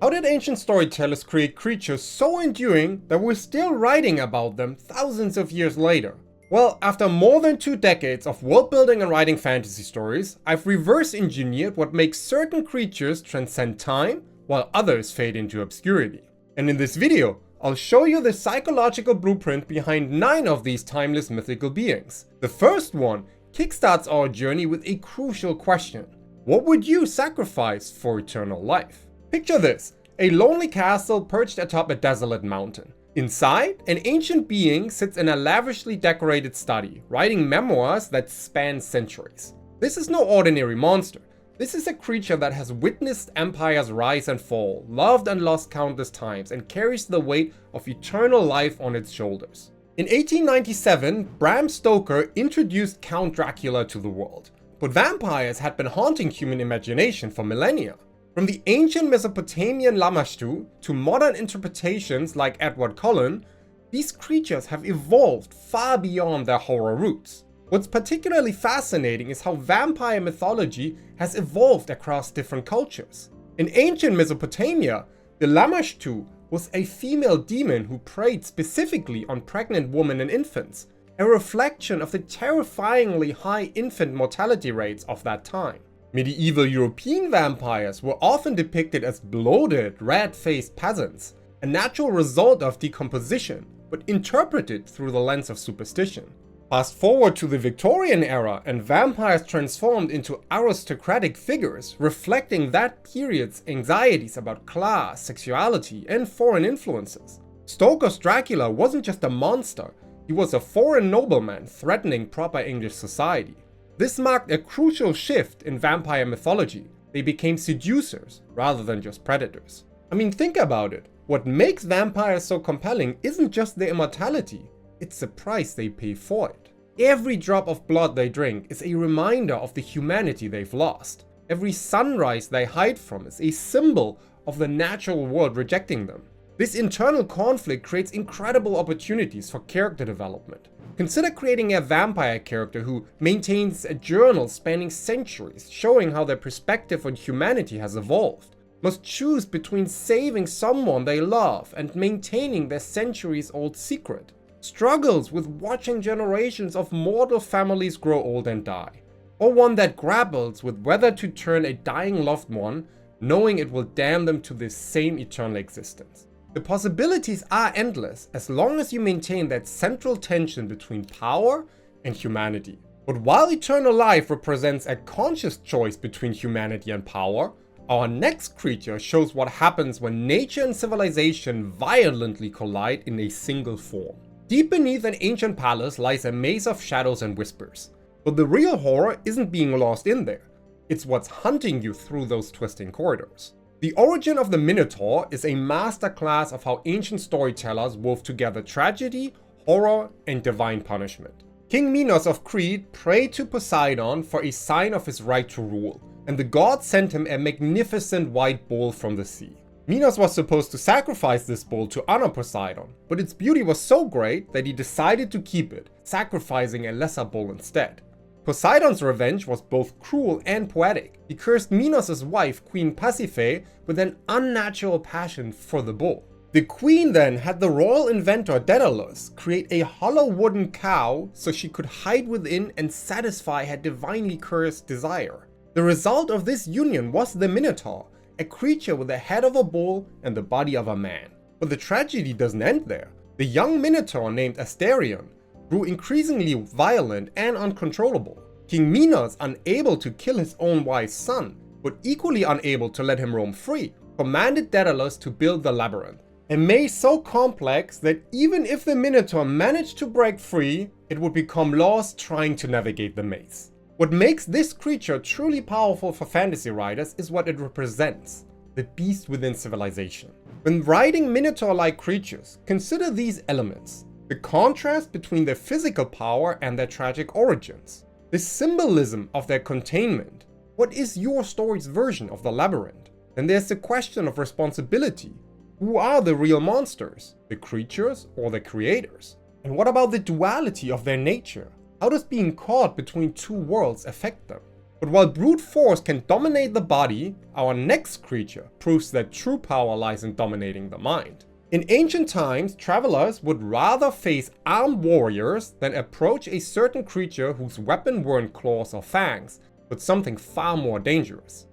How did ancient storytellers create creatures so enduring that we're still writing about them thousands of years later? Well, after more than 2 decades of world building and writing fantasy stories, I've reverse engineered what makes certain creatures transcend time while others fade into obscurity. And in this video, I'll show you the psychological blueprint behind 9 of these timeless mythical beings. The first one kickstarts our journey with a crucial question. What would you sacrifice for eternal life? Picture this, a lonely castle perched atop a desolate mountain. Inside, an ancient being sits in a lavishly decorated study, writing memoirs that span centuries. This is no ordinary monster. This is a creature that has witnessed empires rise and fall, loved and lost countless times, and carries the weight of eternal life on its shoulders. In 1897, Bram Stoker introduced Count Dracula to the world, but vampires had been haunting human imagination for millennia. From the ancient Mesopotamian Lamashtu to modern interpretations like Edward Cullen, these creatures have evolved far beyond their horror roots. What's particularly fascinating is how vampire mythology has evolved across different cultures. In ancient Mesopotamia, the Lamashtu was a female demon who preyed specifically on pregnant women and infants, a reflection of the terrifyingly high infant mortality rates of that time. Medieval European vampires were often depicted as bloated, red-faced peasants, a natural result of decomposition, but interpreted through the lens of superstition. Fast forward to the Victorian era, and vampires transformed into aristocratic figures, reflecting that period's anxieties about class, sexuality, and foreign influences. Stoker's Dracula wasn't just a monster, he was a foreign nobleman threatening proper English society. This marked a crucial shift in vampire mythology. They became seducers rather than just predators. I mean, think about it. What makes vampires so compelling isn't just their immortality, it's the price they pay for it. Every drop of blood they drink is a reminder of the humanity they've lost. Every sunrise they hide from is a symbol of the natural world rejecting them. This internal conflict creates incredible opportunities for character development. Consider creating a vampire character who maintains a journal spanning centuries, showing how their perspective on humanity has evolved. Must choose between saving someone they love and maintaining their centuries-old secret. Struggles with watching generations of mortal families grow old and die. Or one that grapples with whether to turn a dying loved one, knowing it will damn them to this same eternal existence. The possibilities are endless as long as you maintain that central tension between power and humanity. But while eternal life represents a conscious choice between humanity and power, our next creature shows what happens when nature and civilization violently collide in a single form. Deep beneath an ancient palace lies a maze of shadows and whispers. But the real horror isn't being lost in there. It's what's hunting you through those twisting corridors. The origin of the Minotaur is a masterclass of how ancient storytellers wove together tragedy, horror, and divine punishment. King Minos of Crete prayed to Poseidon for a sign of his right to rule, and the god sent him a magnificent white bull from the sea. Minos was supposed to sacrifice this bull to honor Poseidon, but its beauty was so great that he decided to keep it, sacrificing a lesser bull instead. Poseidon's revenge was both cruel and poetic. He cursed Minos' wife, Queen Pasiphae, with an unnatural passion for the bull. The queen then had the royal inventor Daedalus create a hollow wooden cow so she could hide within and satisfy her divinely cursed desire. The result of this union was the Minotaur, a creature with the head of a bull and the body of a man. But the tragedy doesn't end there. The young Minotaur named Asterion grew increasingly violent and uncontrollable. King Minos, unable to kill his own wife's son, but equally unable to let him roam free, commanded Daedalus to build the labyrinth. A maze so complex that even if the Minotaur managed to break free, it would become lost trying to navigate the maze. What makes this creature truly powerful for fantasy writers is what it represents, the beast within civilization. When writing Minotaur-like creatures, consider these elements. The contrast between their physical power and their tragic origins. The symbolism of their containment. What is your story's version of the labyrinth? Then there's the question of responsibility. Who are the real monsters? The creatures or the creators? And what about the duality of their nature? How does being caught between two worlds affect them? But while brute force can dominate the body, our next creature proves that true power lies in dominating the mind. In ancient times, travelers would rather face armed warriors than approach a certain creature whose weapon weren't claws or fangs, but something far more dangerous: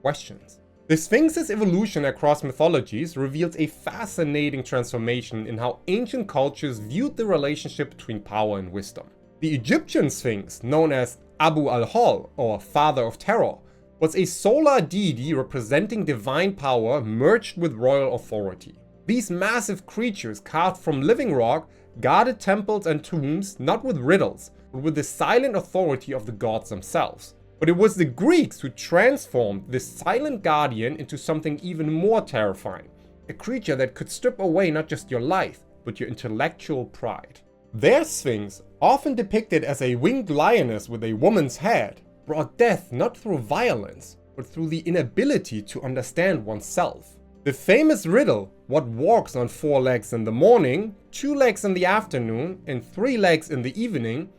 questions. The Sphinx's evolution across mythologies reveals a fascinating transformation in how ancient cultures viewed the relationship between power and wisdom. The Egyptian Sphinx, known as Abu al-Hol, or Father of Terror, was a solar deity representing divine power merged with royal authority. These massive creatures carved from living rock guarded temples and tombs not with riddles, but with the silent authority of the gods themselves. But it was the Greeks who transformed this silent guardian into something even more terrifying, a creature that could strip away not just your life, but your intellectual pride. Their Sphinx, often depicted as a winged lioness with a woman's head, brought death not through violence, but through the inability to understand oneself. The famous riddle, what walks on 4 legs in the morning, 2 legs in the afternoon, and 3 legs in the evening,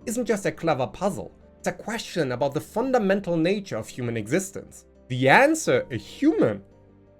isn't just a clever puzzle. It's a question about the fundamental nature of human existence. The answer, a human,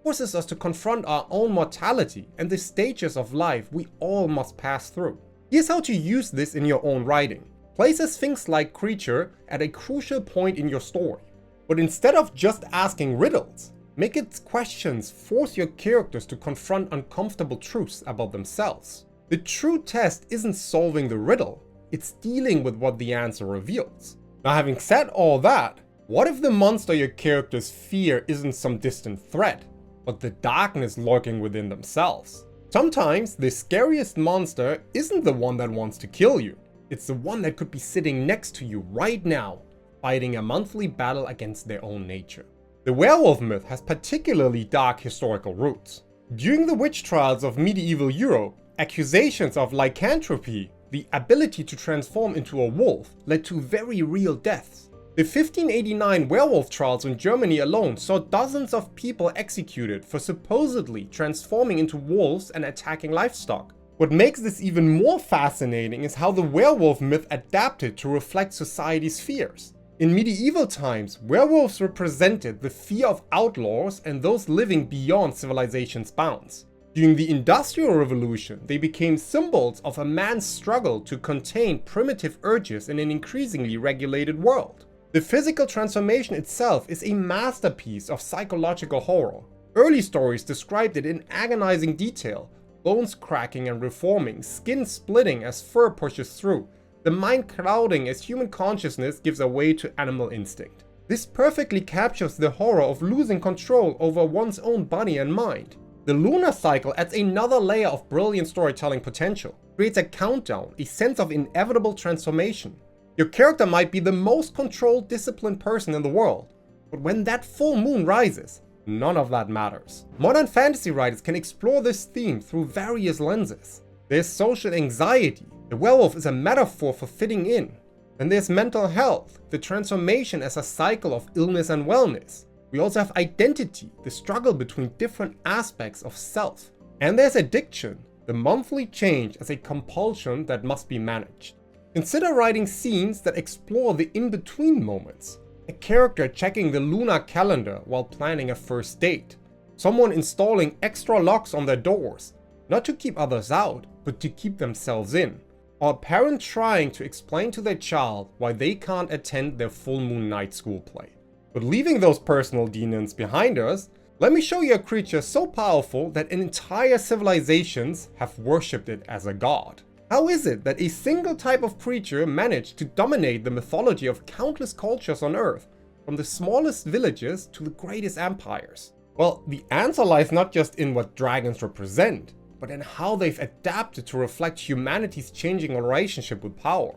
forces us to confront our own mortality and the stages of life we all must pass through. Here's how to use this in your own writing. Place a Sphinx-like creature at a crucial point in your story. But instead of just asking riddles, make its questions force your characters to confront uncomfortable truths about themselves. The true test isn't solving the riddle, it's dealing with what the answer reveals. Now, having said all that, what if the monster your characters fear isn't some distant threat, but the darkness lurking within themselves? Sometimes the scariest monster isn't the one that wants to kill you, it's the one that could be sitting next to you right now, fighting a monthly battle against their own nature. The werewolf myth has particularly dark historical roots. During the witch trials of medieval Europe, accusations of lycanthropy, the ability to transform into a wolf, led to very real deaths. The 1589 werewolf trials in Germany alone saw dozens of people executed for supposedly transforming into wolves and attacking livestock. What makes this even more fascinating is how the werewolf myth adapted to reflect society's fears. In medieval times, werewolves represented the fear of outlaws and those living beyond civilization's bounds. During the Industrial Revolution, they became symbols of a man's struggle to contain primitive urges in an increasingly regulated world. The physical transformation itself is a masterpiece of psychological horror. Early stories described it in agonizing detail, bones cracking and reforming, skin splitting as fur pushes through, the mind clouding as human consciousness gives way to animal instinct. This perfectly captures the horror of losing control over one's own body and mind. The lunar cycle adds another layer of brilliant storytelling potential, creates a countdown, a sense of inevitable transformation. Your character might be the most controlled, disciplined person in the world, but when that full moon rises, none of that matters. Modern fantasy writers can explore this theme through various lenses. There's social anxiety. The werewolf is a metaphor for fitting in. Then there's mental health, the transformation as a cycle of illness and wellness. We also have identity, the struggle between different aspects of self. And there's addiction, the monthly change as a compulsion that must be managed. Consider writing scenes that explore the in-between moments. A character checking the lunar calendar while planning a first date. Someone installing extra locks on their doors, not to keep others out, but to keep themselves in. Or a parent trying to explain to their child why they can't attend their full moon night school play. But leaving those personal demons behind us, let me show you a creature so powerful that entire civilizations have worshipped it as a god. How is it that a single type of creature managed to dominate the mythology of countless cultures on Earth, from the smallest villages to the greatest empires? Well, the answer lies not just in what dragons represent, but in how they've adapted to reflect humanity's changing relationship with power.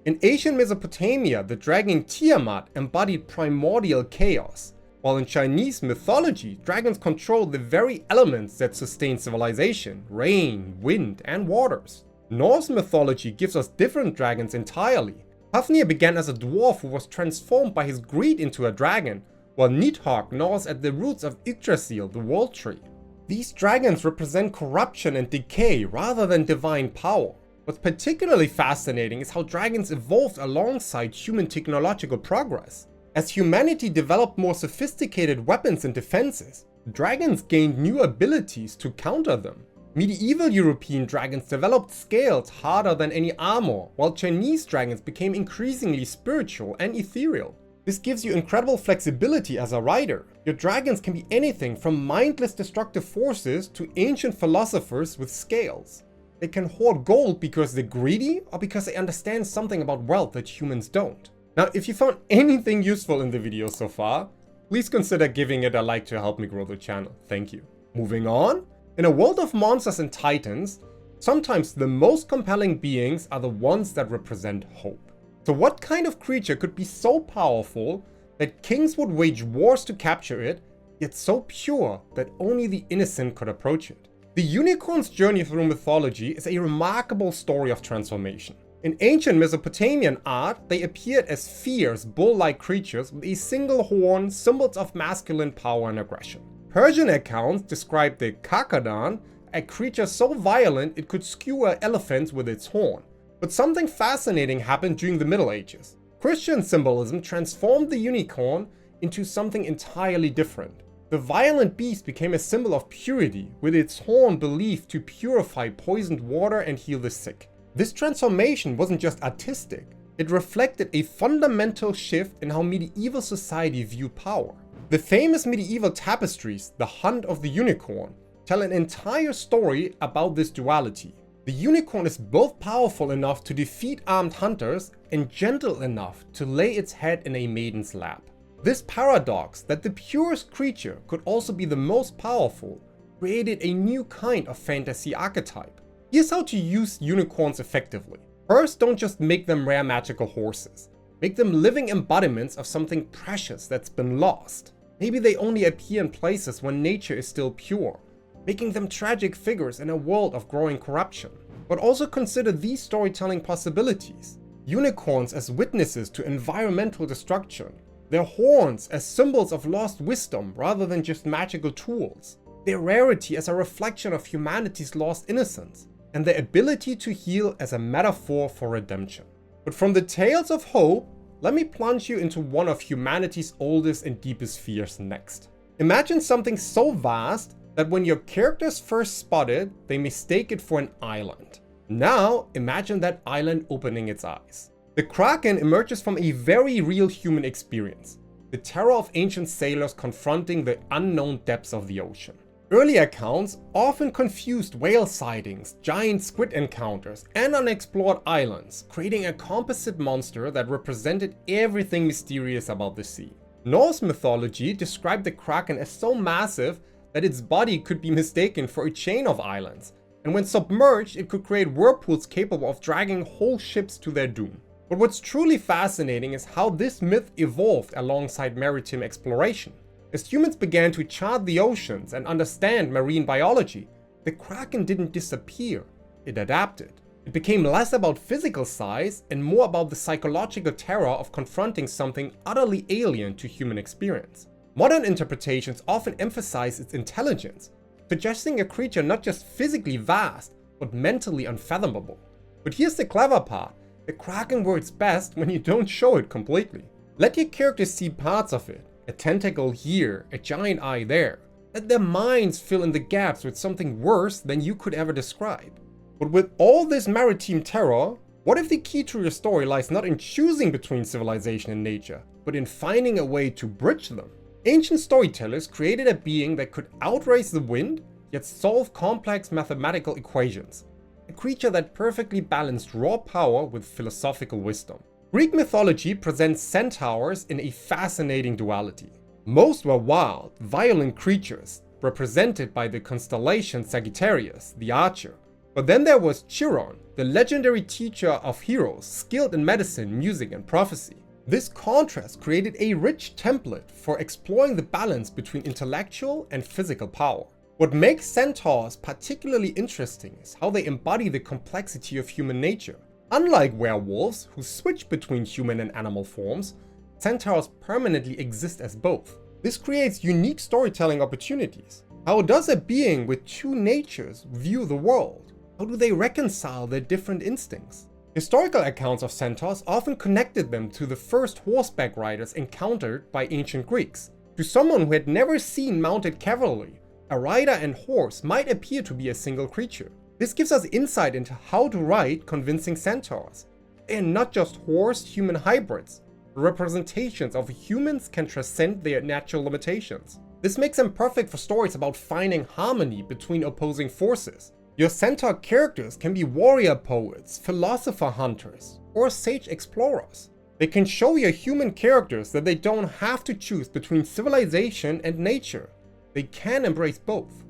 In ancient Mesopotamia, the dragon Tiamat embodied primordial chaos, while in Chinese mythology, dragons controlled the very elements that sustain civilization: rain, wind, and waters. Norse mythology gives us different dragons entirely. Fafnir began as a dwarf who was transformed by his greed into a dragon, while Nidhogg gnaws at the roots of Yggdrasil, the world tree. These dragons represent corruption and decay rather than divine power. What's particularly fascinating is how dragons evolved alongside human technological progress. As humanity developed more sophisticated weapons and defenses, dragons gained new abilities to counter them. Medieval European dragons developed scales harder than any armor, while Chinese dragons became increasingly spiritual and ethereal. This gives you incredible flexibility as a rider. Your dragons can be anything from mindless destructive forces to ancient philosophers with scales. They can hoard gold because they're greedy or because they understand something about wealth that humans don't. Now, if you found anything useful in the video so far, please consider giving it a like to help me grow the channel. Thank you. Moving on. In a world of monsters and titans, sometimes the most compelling beings are the ones that represent hope. So what kind of creature could be so powerful that kings would wage wars to capture it, yet so pure that only the innocent could approach it? The unicorn's journey through mythology is a remarkable story of transformation. In ancient Mesopotamian art, they appeared as fierce, bull-like creatures with a single horn, symbols of masculine power and aggression. Persian accounts describe the Karkadan, a creature so violent it could skewer elephants with its horn. But something fascinating happened during the Middle Ages. Christian symbolism transformed the unicorn into something entirely different. The violent beast became a symbol of purity, with its horn believed to purify poisoned water and heal the sick. This transformation wasn't just artistic, it reflected a fundamental shift in how medieval society viewed power. The famous medieval tapestries, The Hunt of the Unicorn, tell an entire story about this duality. The unicorn is both powerful enough to defeat armed hunters and gentle enough to lay its head in a maiden's lap. This paradox that the purest creature could also be the most powerful created a new kind of fantasy archetype. Here's how to use unicorns effectively. First, don't just make them rare magical horses. Make them living embodiments of something precious that's been lost. Maybe they only appear in places when nature is still pure, making them tragic figures in a world of growing corruption. But also consider these storytelling possibilities. Unicorns as witnesses to environmental destruction. Their horns as symbols of lost wisdom rather than just magical tools. Their rarity as a reflection of humanity's lost innocence. And their ability to heal as a metaphor for redemption. But from the tales of hope, let me plunge you into one of humanity's oldest and deepest fears next. Imagine something so vast that when your characters first spot it, they mistake it for an island. Now, imagine that island opening its eyes. The Kraken emerges from a very real human experience. The terror of ancient sailors confronting the unknown depths of the ocean. Early accounts often confused whale sightings, giant squid encounters, and unexplored islands, creating a composite monster that represented everything mysterious about the sea. Norse mythology described the Kraken as so massive that its body could be mistaken for a chain of islands, and when submerged it could create whirlpools capable of dragging whole ships to their doom. But what's truly fascinating is how this myth evolved alongside maritime exploration. As humans began to chart the oceans and understand marine biology, the Kraken didn't disappear, it adapted. It became less about physical size and more about the psychological terror of confronting something utterly alien to human experience. Modern interpretations often emphasize its intelligence, suggesting a creature not just physically vast, but mentally unfathomable. But here's the clever part, the Kraken works best when you don't show it completely. Let your characters see parts of it. A tentacle here, a giant eye there. Let their minds fill in the gaps with something worse than you could ever describe. But with all this maritime terror, what if the key to your story lies not in choosing between civilization and nature, but in finding a way to bridge them? Ancient storytellers created a being that could outrace the wind, yet solve complex mathematical equations. A creature that perfectly balanced raw power with philosophical wisdom. Greek mythology presents centaurs in a fascinating duality. Most were wild, violent creatures, represented by the constellation Sagittarius, the archer. But then there was Chiron, the legendary teacher of heroes, skilled in medicine, music, and prophecy. This contrast created a rich template for exploring the balance between intellectual and physical power. What makes centaurs particularly interesting is how they embody the complexity of human nature. Unlike werewolves, who switch between human and animal forms, centaurs permanently exist as both. This creates unique storytelling opportunities. How does a being with two natures view the world? How do they reconcile their different instincts? Historical accounts of centaurs often connected them to the first horseback riders encountered by ancient Greeks. To someone who had never seen mounted cavalry, a rider and horse might appear to be a single creature. This gives us insight into how to write convincing centaurs. They are not just horse-human hybrids. The representations of humans can transcend their natural limitations. This makes them perfect for stories about finding harmony between opposing forces. Your centaur characters can be warrior poets, philosopher hunters, or sage explorers. They can show your human characters that they don't have to choose between civilization and nature. They can embrace both.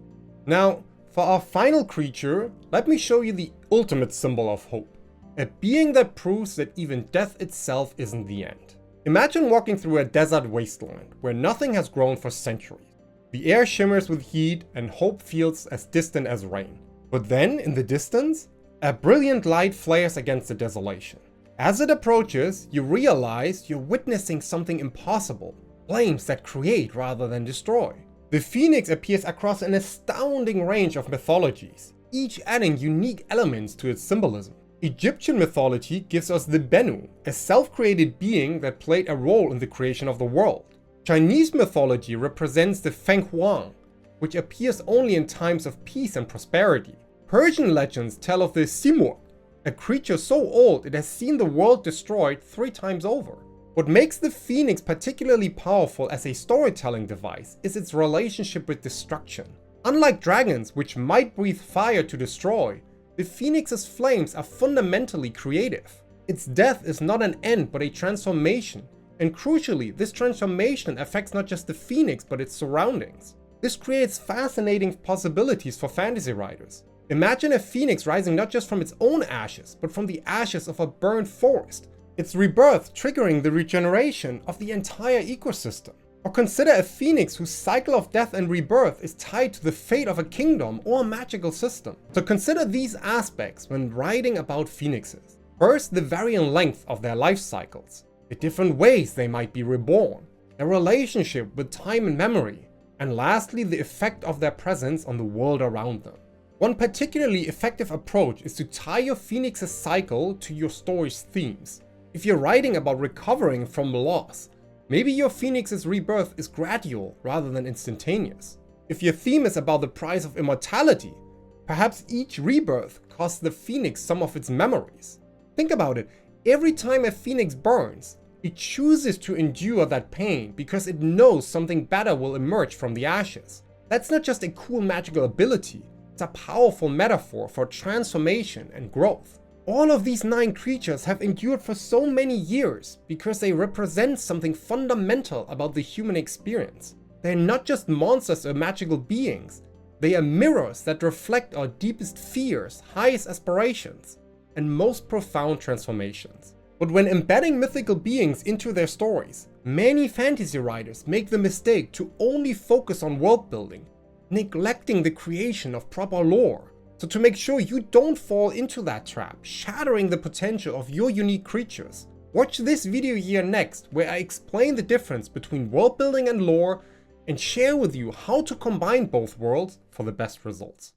Now, for our final creature, let me show you the ultimate symbol of hope. A being that proves that even death itself isn't the end. Imagine walking through a desert wasteland where nothing has grown for centuries. The air shimmers with heat and hope feels as distant as rain. But then, in the distance, a brilliant light flares against the desolation. As it approaches, you realize you're witnessing something impossible, flames that create rather than destroy. The phoenix appears across an astounding range of mythologies, each adding unique elements to its symbolism. Egyptian mythology gives us the Bennu, a self-created being that played a role in the creation of the world. Chinese mythology represents the Feng Huang, which appears only in times of peace and prosperity. Persian legends tell of the Simurgh, a creature so old it has seen the world destroyed 3 times over. What makes the phoenix particularly powerful as a storytelling device is its relationship with destruction. Unlike dragons, which might breathe fire to destroy, the phoenix's flames are fundamentally creative. Its death is not an end but a transformation, and crucially, this transformation affects not just the phoenix but its surroundings. This creates fascinating possibilities for fantasy writers. Imagine a phoenix rising not just from its own ashes, but from the ashes of a burned forest, its rebirth triggering the regeneration of the entire ecosystem. Or consider a phoenix whose cycle of death and rebirth is tied to the fate of a kingdom or a magical system. So consider these aspects when writing about phoenixes. First, the varying length of their life cycles, the different ways they might be reborn, their relationship with time and memory, and lastly, the effect of their presence on the world around them. One particularly effective approach is to tie your phoenix's cycle to your story's themes. If you're writing about recovering from loss, maybe your phoenix's rebirth is gradual rather than instantaneous. If your theme is about the price of immortality, perhaps each rebirth costs the phoenix some of its memories. Think about it, every time a phoenix burns, it chooses to endure that pain because it knows something better will emerge from the ashes. That's not just a cool magical ability, it's a powerful metaphor for transformation and growth. All of these 9 creatures have endured for so many years because they represent something fundamental about the human experience. They're not just monsters or magical beings, they are mirrors that reflect our deepest fears, highest aspirations, and most profound transformations. But when embedding mythical beings into their stories, many fantasy writers make the mistake to only focus on world building, neglecting the creation of proper lore. So to make sure you don't fall into that trap, shattering the potential of your unique creatures, watch this video here next where I explain the difference between world building and lore and share with you how to combine both worlds for the best results.